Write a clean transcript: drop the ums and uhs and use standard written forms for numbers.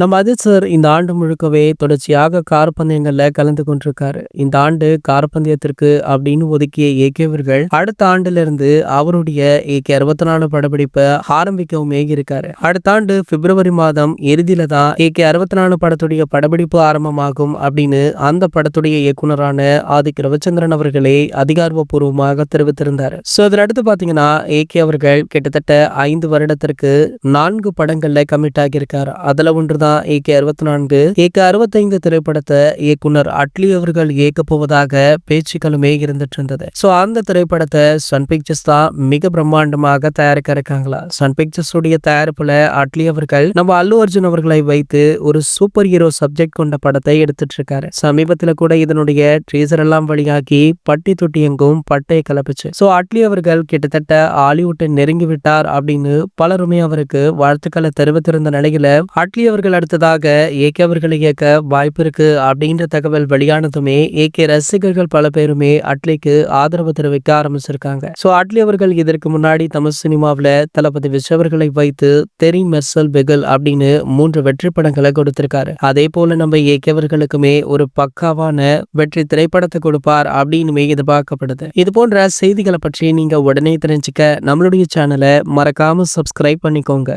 நம்ம அஜித் சார் இந்த ஆண்டு முழுக்கவே தொடர்ச்சியாக காற்பந்தயங்கள்ல கலந்து கொண்டிருக்காரு. இந்த ஆண்டு காற்பந்தயத்திற்கு அப்படின்னு ஒதுக்கிய ஏகேவர்கள் அடுத்த ஆண்டுல இருந்து அவருடைய ஏகே 64 படப்பிடிப்பை ஆரம்பிக்கவுமே இருக்காரு. அடுத்த ஆண்டு பிப்ரவரி மாதம் இறுதியில தான் ஏகே 64 படத்துடைய படப்பிடிப்பு ஆரம்பமாகும் அப்படின்னு அந்த படத்துடைய இயக்குனரான ஆதிக் ரவிச்சந்திரன் அவர்களே அதிகாரப்பூர்வமாக தெரிவித்திருந்தாரு. சோ இதனடுத்து பாத்தீங்கன்னா ஏகே அவர்கள் கிட்டத்தட்ட 5 வருடத்திற்கு 4 படங்கள்ல கமிட் ஆகியிருக்காரு. அதுல ஒன்றுதான் ஏகே 64. ஏகே 65 திரைப்படத்தை இயக்குனர் அட்லி அவர்கள் இயக்க போவதாக பேச்சுக்களுமே இருந்துட்டு இருந்தது. சோ அந்த திரைப்படத்தை சன் பிக்சர்ஸ் தான் மிக பிரம்மாண்டமாக தயாரிக்க இருக்காங்களா. சன் பிக்சர்ஸ் உடைய தயாரிப்புல அட்லி அவர்கள் நம்ம அல்லு அர்ஜுன் அவர்களை வைத்து ஒரு சூப்பர் ஹீரோ சப்ஜெக்ட் கொண்ட படத்தை எடுத்துட்டு இருக்காரு. சமீபத்துல கூட இதனுடைய ட்ரீசர் எல்லாம் வெளியாகி பட்டி தொட்டி எங்கும் பட்டையை கிளப்பிச்சு. சோ அட்லி அவர்கள் கிட்டத்தட்ட ஹாலிவுட்டை நெருங்கி விட்டார் அப்படின்னு பலருமே அவருக்கு வாழ்த்துக்களை தெரிவித்திருந்த நிலையில அட்லி அவர்கள் அடுத்ததாக ஏகே அவர்களை இயக்க வாய்ப்பு இருக்கு அப்படின்ற தகவல் வெளியானதுமே ஏகே ரசிகர்கள் பல பேருமே அட்லிக்கு ஆதரவு தெரிவிக்க ஆரம்பிச்சிருக்காங்க. சோ அட்லி அவர்கள் இதற்கு முன்னாடி தமிழ் சினிமாவில தளபதி விஜய் அவர்களை வைத்து தெரி மெர்சல் பெகல் அப்படின்னு 3 வெற்றி படங்களை கொடுத்திருக்காரு. அதே போல நம்ம ஏகே அவர்களுக்குமே ஒரு பக்காவான வெற்றி திரைப்படத்தை கொடுப்பார் அப்படின்னு எதிர்பார்க்கப்படுது. இது போன்ற செய்திகளை பற்றி நீங்க உடனே தெரிஞ்சுக்க நம்மளுடைய சேனலை மறக்காம சப்ஸ்கிரைப் பண்ணிக்கோங்க.